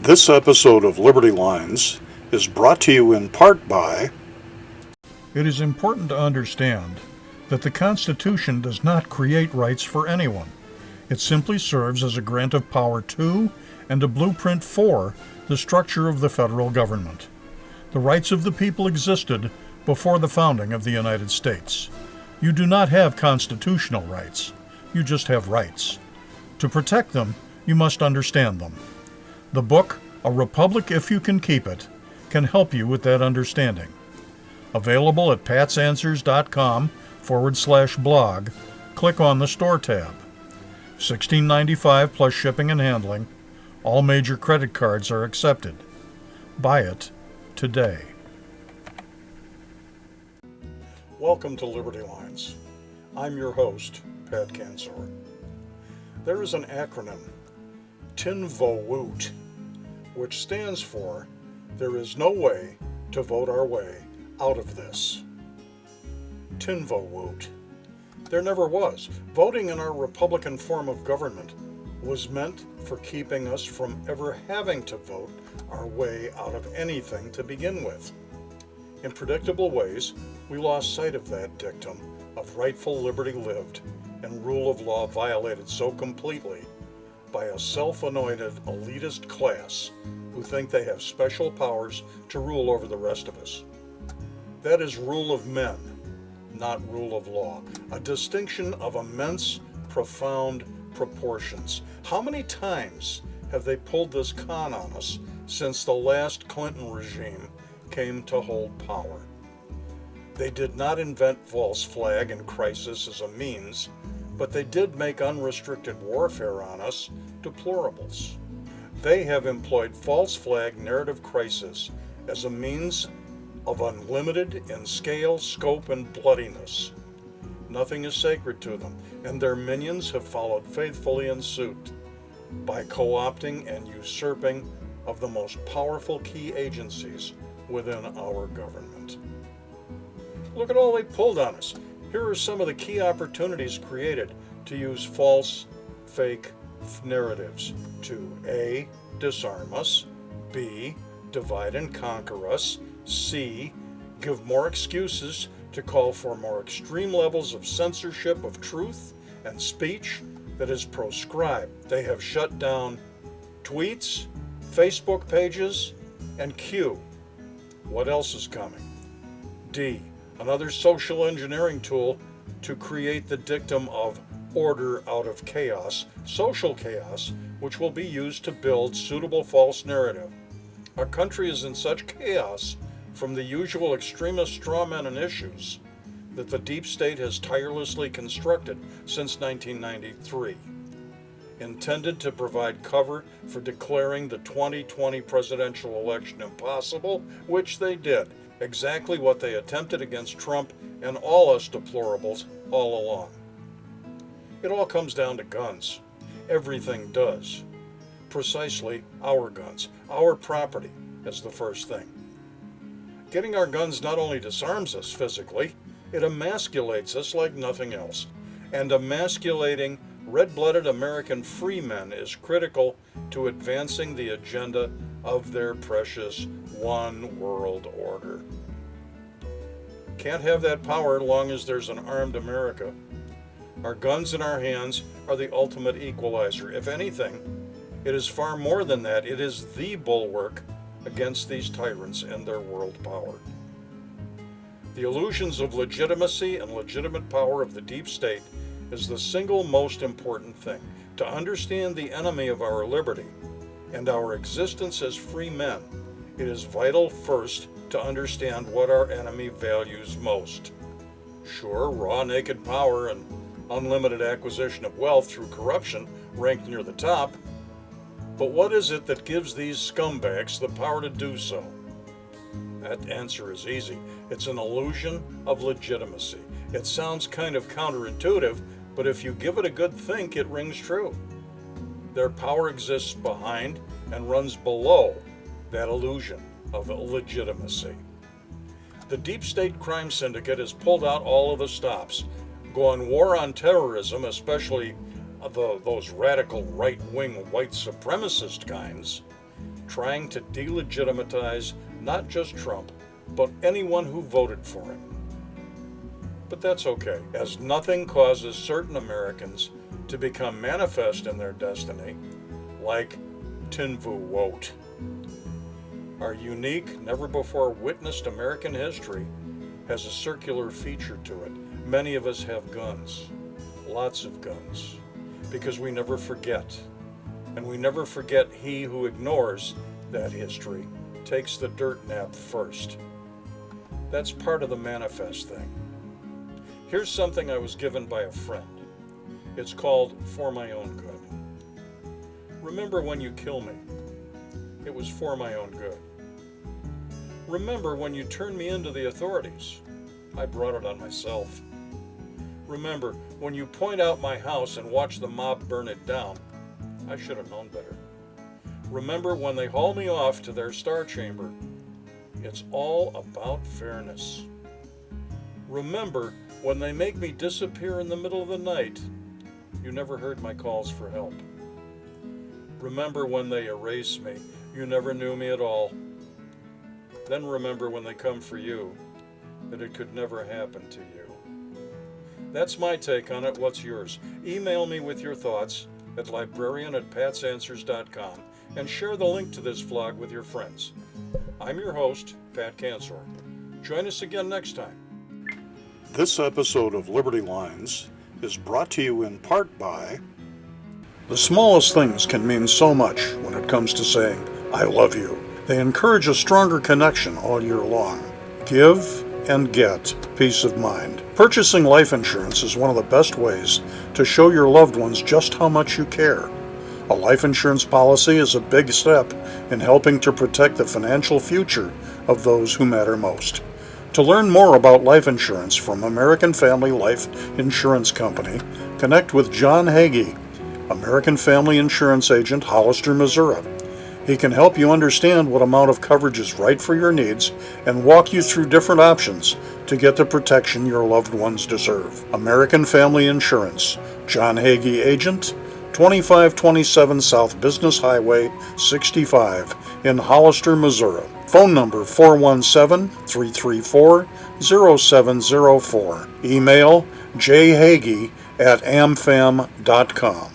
This episode of Liberty Lines is brought to you in part by... It is important to understand that the Constitution does not create rights for anyone. It simply serves as a grant of power to and a blueprint for the structure of the federal government. The rights of the people existed before the founding of the United States. You do not have constitutional rights. You just have rights. To protect them, you must understand them. The book, A Republic If You Can Keep It, can help you with that understanding. Available at patsanswers.com/blog. Click on the Store tab. $16.95 plus shipping and handling. All major credit cards are accepted. Buy it today. Welcome to Liberty Lines. I'm your host, Pat Kansor. There is an acronym, Tinvowoot, which stands for There is no way to vote our way out of this. Tinvowoot. There never was. Voting in our Republican form of government was meant for keeping us from ever having to vote our way out of anything to begin with. In predictable ways, we lost sight of that dictum of rightful liberty lived and rule of law violated so completely by a self-anointed elitist class who think they have special powers to rule over the rest of us. That is rule of men, not rule of law, a distinction of immense, profound proportions. How many times have they pulled this con on us since the last Clinton regime came to hold power? They did not invent false flag and crisis as a means, but they did make unrestricted warfare on us deplorables. They have employed false flag narrative crisis as a means of unlimited in scale, scope, and bloodiness. Nothing is sacred to them, and their minions have followed faithfully in suit by co-opting and usurping of the most powerful key agencies within our government. Look at all they pulled on us. Here are some of the key opportunities created to use false, fake narratives to A, disarm us, B, divide and conquer us, C, give more excuses to call for more extreme levels of censorship of truth and speech that is proscribed. They have shut down tweets, Facebook pages, and Q. What else is coming? D, another social engineering tool to create the dictum of order out of chaos, social chaos, which will be used to build suitable false narrative. Our country is in such chaos from the usual extremist strawmen and issues that the deep state has tirelessly constructed since 1993, intended to provide cover for declaring the 2020 presidential election impossible, which they did. Exactly what they attempted against Trump and all us deplorables all along. It all comes down to guns. Everything does. Precisely our guns, our property is the first thing. Getting our guns not only disarms us physically, it emasculates us like nothing else. And emasculating red-blooded American freemen is critical to advancing the agenda of their precious one world order. Can't have that power long as there's an armed America. Our guns in our hands are the ultimate equalizer. If anything, it is far more than that. It is the bulwark against these tyrants and their world power. The illusions of legitimacy and legitimate power of the deep state is the single most important thing. To understand the enemy of our liberty and our existence as free men, it is vital first to understand what our enemy values most. Sure, raw naked power and unlimited acquisition of wealth through corruption rank near the top, but what is it that gives these scumbags the power to do so? That answer is easy. It's an illusion of legitimacy. It sounds kind of counterintuitive, but if you give it a good think, it rings true. Their power exists behind and runs below that illusion of legitimacy. The deep state crime syndicate has pulled out all of the stops, going war on terrorism, especially those radical right-wing white supremacist kinds, trying to delegitimize not just Trump, but anyone who voted for him. But that's okay, as nothing causes certain Americans to become manifest in their destiny like Tinvowoot. Our unique, never-before-witnessed American history has a circular feature to it. Many of us have guns, lots of guns, because we never forget. And we never forget he who ignores that history takes the dirt nap first. That's part of the manifest thing. Here's something I was given by a friend. It's called For My Own Good. Remember when you kill me, it was for my own good. Remember when you turned me into the authorities, I brought it on myself. Remember when you point out my house and watch the mob burn it down, I should have known better. Remember when they haul me off to their star chamber, it's all about fairness. Remember when they make me disappear in the middle of the night, you never heard my calls for help. Remember when they erase me, you never knew me at all. Then remember when they come for you, that it could never happen to you. That's my take on it. What's yours? Email me with your thoughts at librarian@patsanswers.com and share the link to this vlog with your friends. I'm your host, Pat Cansor. Join us again next time. This episode of Liberty Lines is brought to you in part by... The smallest things can mean so much when it comes to saying, I love you. They encourage a stronger connection all year long. Give and get peace of mind. Purchasing life insurance is one of the best ways to show your loved ones just how much you care. A life insurance policy is a big step in helping to protect the financial future of those who matter most. To learn more about life insurance from American Family Life Insurance Company, connect with John Hagee, American Family Insurance Agent, Hollister, Missouri. He can help you understand what amount of coverage is right for your needs and walk you through different options to get the protection your loved ones deserve. American Family Insurance, John Hagee Agent, 2527 South Business Highway 65 in Hollister, Missouri. Phone number 417-334-0704. Email jhagee@amfam.com.